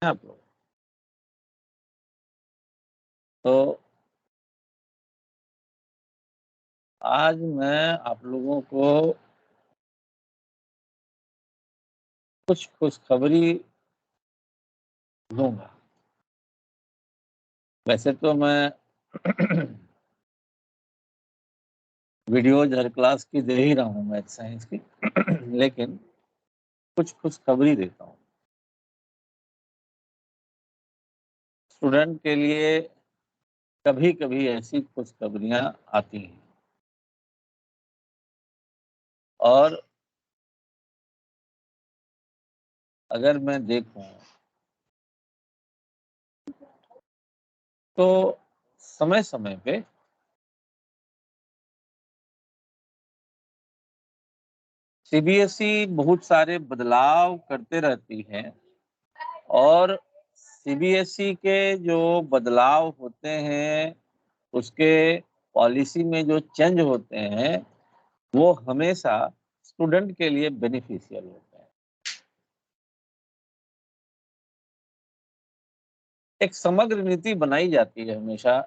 आप लोग। तो आज मैं आप लोगों को कुछ खुशखबरी दूँगा। वैसे तो मैं वीडियोज़ हर क्लास की दे ही रहा हूँ मैथ साइंस की लेकिन कुछ खुशखबरी देता हूँ। स्टूडेंट के लिए कभी-कभी ऐसी खुशखबरियाँ आती हैं और अगर मैं देखूँ तो समय-समय पे सीबीएसई बहुत सारे बदलाव करते रहती है और सीबीएसई के जो बदलाव होते हैं, उसके पॉलिसी में जो चेंज होते हैं, वो हमेशा स्टूडेंट के लिए बेनिफिशियल होते हैं। एक समग्र नीति बनाई जाती है हमेशा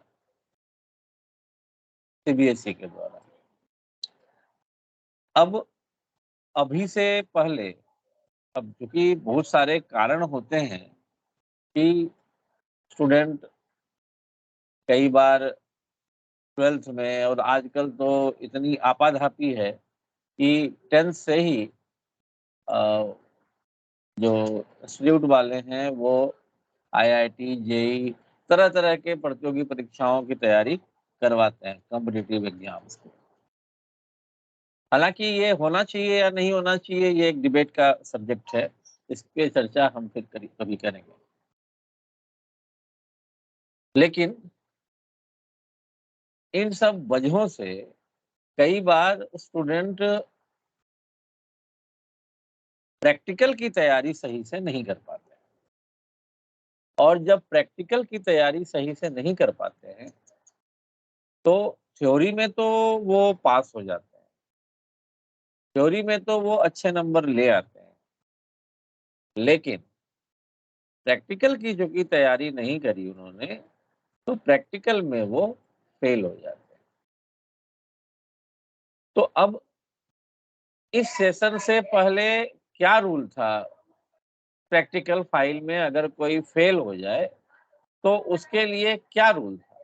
सीबीएसई के द्वारा। अब अभी से पहले अब चूँकि बहुत सारे कारण होते हैं कि स्टूडेंट कई बार 12th में और आजकल तो इतनी आपाधापी है कि 10th से ही अ, जो इंस्टीट्यूट वाले हैं वो आईआईटी, जेईई तरह-तरह के प्रतियोगी परीक्षाओं की तैयारी करवाते हैं, कॉम्पिटिटिव एग्ज़ाम्स की। हालाँकि ये होना चाहिए या नहीं होना चाहिए, ये एक डिबेट का सब्जेक्ट है। इस पे चर्चा हम फिर कभी करेंगे। लेकिन इन सब वजहों से कई बार स्टूडेंट प्रैक्टिकल की तैयारी सही से नहीं कर पाते हैं और जब प्रैक्टिकल की तैयारी सही से नहीं कर पाते हैं, तो थ्योरी में तो वो पास हो जाते हैं। थ्योरी में तो वो अच्छे नंबर ले आते हैं, लेकिन प्रैक्टिकल की चूँकि तैयारी नहीं करी उन्होंने, तो प्रैक्टिकल में वो फेल हो जाते हैं। तो अब इस सेशन से पहले क्या रूल था? प्रैक्टिकल फाइल में अगर कोई फेल हो जाए, तो उसके लिए क्या रूल था?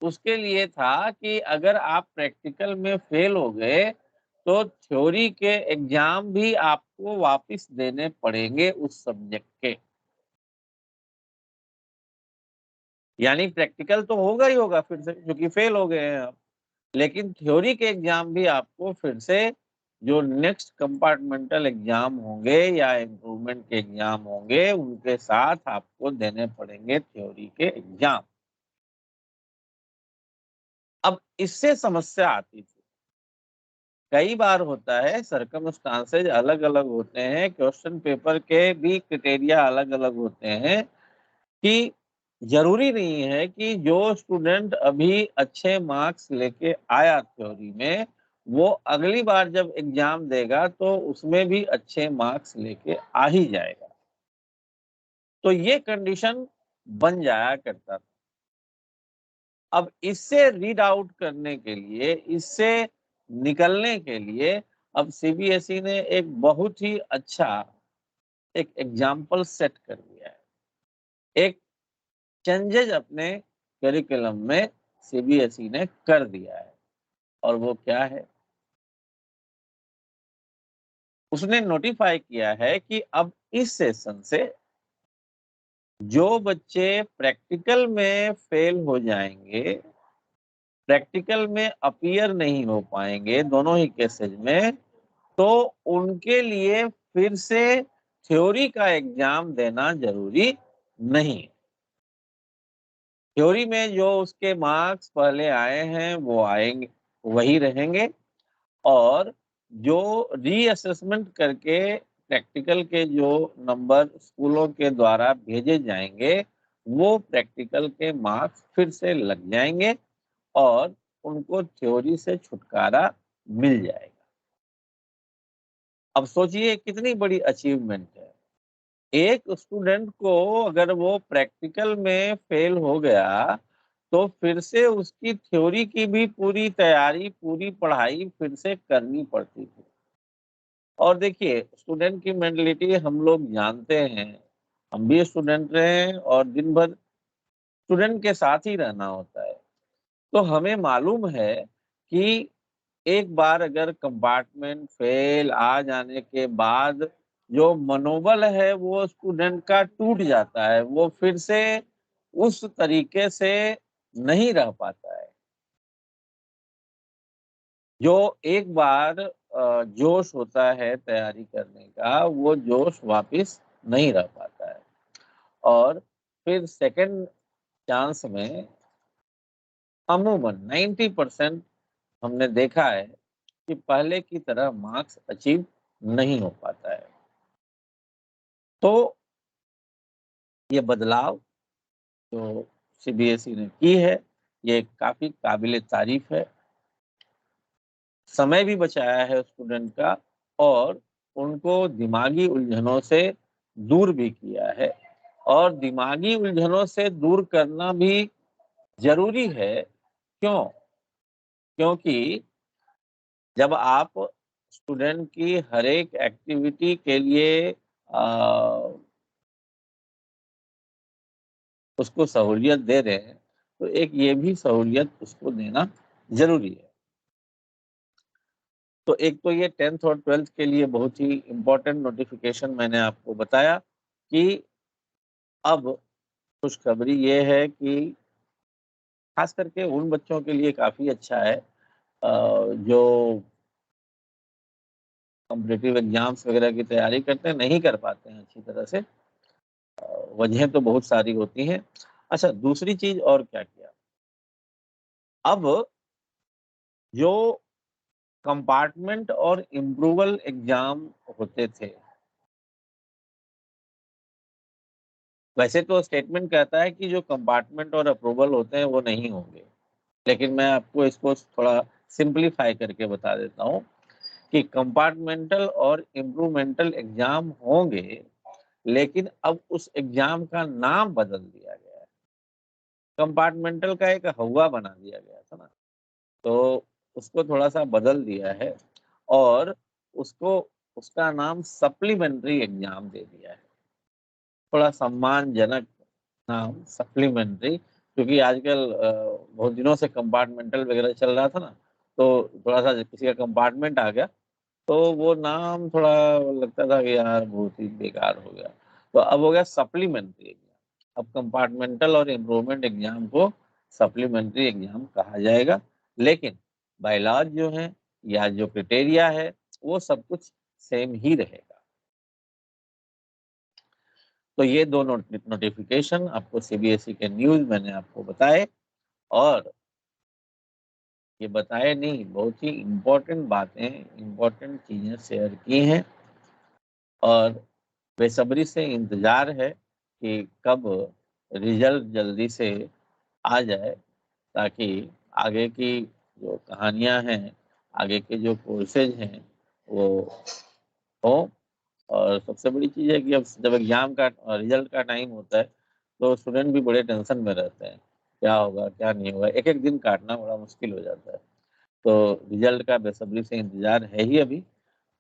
उसके लिए था कि अगर आप प्रैक्टिकल में फेल हो गए, तो थ्योरी के एग्ज़ाम भी आपको वापस देने पड़ेंगे उस सब्जेक्ट के। यानी प्रैक्टिकल तो होगा ही होगा फिर से क्योंकि फेल हो गए हैं आप। लेकिन थ्योरी के एग्ज़ाम भी आपको फिर से जो नेक्स्ट कंपार्टमेंटल एग्ज़ाम होंगे या इम्प्रूवमेंट के एग्ज़ाम होंगे, उनके साथ आपको देने पड़ेंगे थ्योरी के एग्ज़ाम। अब इससे समस्या आती थी। कई बार होता है सर्कमस्टांसेस अलग-अलग होते हैं, क्वेश्चन पेपर के भी क्राइटेरिया अलग-अलग होते हैं कि ज़रूरी नहीं है कि जो स्टूडेंट अभी अच्छे मार्क्स लेके आया थ्योरी में, वो अगली बार जब एग्ज़ाम देगा तो उसमें भी अच्छे मार्क्स लेके आ ही जाएगा। तो ये कंडीशन बन जाया करता था। अब इससे रीड आउट करने के लिए, इससे निकलने के लिए अब सीबीएसई ने एक बहुत ही अच्छा एक एग्ज़ाम्पल सेट कर दिया है। एक चेंजेज़ अपने करिकुलम में सीबीएसई ने कर दिया है और वो क्या है? उसने नोटिफ़ाई किया है कि अब इस सेशन से जो बच्चे प्रैक्टिकल में फेल हो जाएँगे, प्रैक्टिकल में अपीयर नहीं हो पाएँगे दोनों ही केसेज़ में, तो उनके लिए फिर से थ्योरी का एग्ज़ाम देना ज़रूरी नहीं। थ्योरी में जो उसके मार्क्स पहले आए हैं, वो आएँगे वही रहेंगे और जो रीअसेसमेंट करके प्रैक्टिकल के जो नंबर स्कूलों के द्वारा भेजे जाएँगे, वो प्रैक्टिकल के मार्क्स फिर से लग जाएँगे और उनको थ्योरी से छुटकारा मिल जाएगा। अब सोचिए कितनी बड़ी अचीवमेंट है। एक स्टूडेंट को अगर वो प्रैक्टिकल में फेल हो गया तो फिर से उसकी थ्योरी की भी पूरी तैयारी, पूरी पढ़ाई फिर से करनी पड़ती थी। और देखिए, स्टूडेंट की मेंटलिटी हम लोग जानते हैं, हम भी स्टूडेंट रहे हैं और दिन भर स्टूडेंट के साथ ही रहना होता है। तो हमें मालूम है कि एक बार अगर कंपार्टमेंट फेल आ जाने के बाद जो मनोबल है वो स्टूडेंट का टूट जाता है, वो फिर से उस तरीके से नहीं रह पाता है। जो एक बार जोश होता है तैयारी करने का, वो जोश वापस नहीं रह पाता है। और फिर सेकंड चांस में अमूमन 90% हमने देखा है कि पहले की तरह मार्क्स अचीव नहीं हो पाता है। तो ये बदलाव जो सीबीएसई ने की है, ये काफ़ी काबिल तारीफ़ है। समय भी बचाया है स्टूडेंट का और उनको दिमागी उलझनों से दूर भी किया है। और दिमागी उलझनों से दूर करना भी ज़रूरी है। क्यों? क्योंकि जब आप स्टूडेंट की हर एक एक्टिविटी के लिए उसको सहूलियत दे रहे हैं, तो एक ये भी सहूलियत उसको देना ज़रूरी है। तो एक तो ये 10th और 12th के लिए बहुत ही इम्पोर्टेंट नोटिफ़िकेशन मैंने आपको बताया कि अब खुशखबरी ये है कि ख़ास करके उन बच्चों के लिए काफ़ी अच्छा है जो कॉम्पिटिटिव एग्ज़ाम्स वग़ैरह की तैयारी करते हैं, नहीं कर पाते हैं अच्छी तरह से। वजहें तो बहुत सारी होती हैं। अच्छा, दूसरी चीज़ और क्या किया, अब जो कंपार्टमेंट और इम्प्रूवल एग्ज़ाम होते थे, वैसे तो स्टेटमेंट कहता है कि जो कंपार्टमेंट और अप्रूवल होते हैं वो नहीं होंगे। लेकिन मैं आपको इसको थोड़ा सिम्प्लीफाई करके बता देता हूँ कि कंपार्टमेंटल और इम्प्रूवमेंटल एग्ज़ाम होंगे, लेकिन अब उस एग्ज़ाम का नाम बदल दिया गया है। कंपार्टमेंटल का एक हौवा बना दिया गया था ना, तो उसको थोड़ा-सा बदल दिया है और उसको उसका नाम सप्लीमेंट्री एग्ज़ाम दे दिया है। थोड़ा सम्मानजनक नाम सप्लीमेंट्री, क्योंकि आजकल बहुत दिनों से कंपार्टमेंटल वगैरह चल रहा था ना, तो थोड़ा-सा किसी का कंपार्टमेंट आ गया, तो वो नाम थोड़ा लगता था कि यार बहुत ही बेकार हो गया। तो अब हो गया सप्लीमेंट्री एग्ज़ाम। अब कंपार्टमेंटल और इम्प्रूवमेंट एग्ज़ाम को सप्लीमेंट्री एग्ज़ाम कहा जाएगा, लेकिन बाय लॉ जो है या जो क्राइटेरिया है, वो सब कुछ सेम ही रहेगा। तो ये 2 नोटिफ़िकेशन आपको सीबीएसई के न्यूज़ मैंने आपको बताए और ये बताए नहीं, बहुत ही इम्पोर्टेंट बातें, इम्पोर्टेंट चीज़ें शेयर की हैं और बेसब्री से इंतज़ार है कि कब रिज़ल्ट जल्दी से आ जाए, ताकि आगे की जो कहानियाँ हैं, आगे के जो कोर्सेज़ हैं, वो हों। और सबसे बड़ी चीज़ है कि अब जब एग्ज़ाम का रिज़ल्ट का टाइम होता है, तो स्टूडेंट भी बड़े टेंशन में रहते हैं। क्या होगा, क्या नहीं होगा? एक-एक दिन काटना बड़ा मुश्किल हो जाता है। तो रिज़ल्ट का बेसब्री से इंतज़ार है ही अभी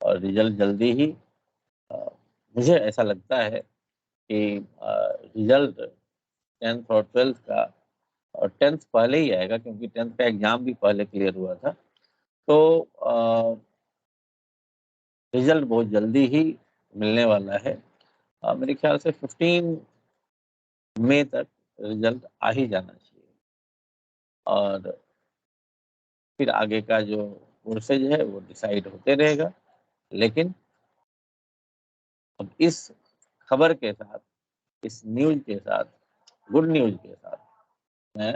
और रिज़ल्ट जल्दी ही अ, मुझे ऐसा लगता है कि रिज़ल्ट 10th और 12th का, और 10th पहले ही आएगा क्योंकि 10th का एग्ज़ाम भी पहले क्लियर हुआ था। तो रिज़ल्ट बहुत जल्दी ही मिलने वाला है। मेरे ख़्याल से 15 मई तक रिज़ल्ट आ ही जाना चाहिए और फिर आगे का जो कोर्सेज़ है वो डिसाइड होते रहेगा। लेकिन अब इस खबर के साथ, इस न्यूज़ के साथ, गुड न्यूज़ के साथ मैं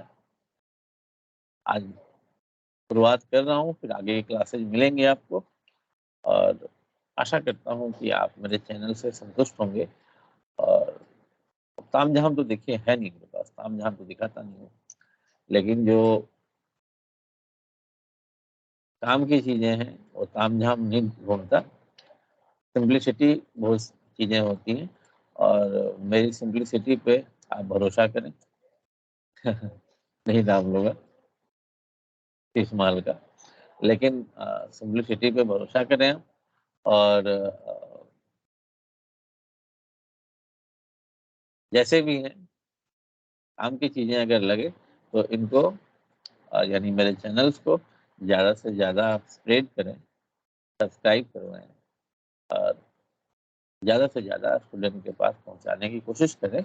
आज शुरुआत कर रहा हूँ, फिर आगे की क्लासेज़ मिलेंगे आपको और आशा करता हूँ कि आप मेरे चैनल से संतुष्ट होंगे। और तामझाम तो देखिए है नहीं मेरे पास, तामझाम तो दिखाता नहीं हूँ। लेकिन जो काम की चीज़ें हैं, वो तामझाम नहीं ढूँढता, सिम्प्लिसिटी बहुत चीज़ें होती हैं और मेरी सिंप्लिसिटी पे आप भरोसा करें। नहीं दाम लूँगा इस माल का, लेकिन सिंप्लिसिटी पे भरोसा करें आप और जैसे भी हैं, काम की चीज़ें अगर लगे तो इनको यानी मेरे चैनल्स को ज़्यादा से ज़्यादा आप स्प्रेड करें, सब्सक्राइब करवाएँ और ज़्यादा से ज़्यादा स्टूडेंट के पास पहुँचाने की कोशिश करें।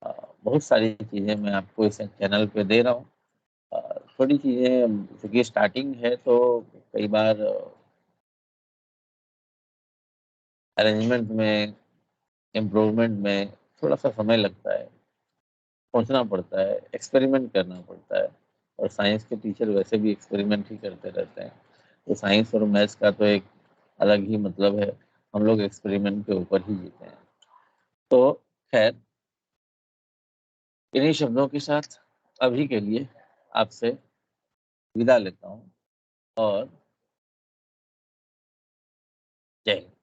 बहुत सारी चीज़ें मैं आपको इस चैनल पे दे रहा हूँ। थोड़ी चीज़ें चूँकि स्टार्टिंग है तो कई बार अरेंजमेंट में, इम्प्रूवमेंट में थोड़ा-सा समय लगता है, सोचना पड़ता है, एक्सपेरिमेंट करना पड़ता है और साइंस के टीचर वैसे भी एक्सपेरिमेंट ही करते रहते हैं। तो साइंस और मैथ्स का तो एक अलग ही मतलब है, हम लोग एक्सपेरिमेंट के ऊपर ही जीते हैं। तो खैर, इन्हीं शब्दों के साथ अभी के लिए आपसे विदा लेता हूँ और जय हिंद।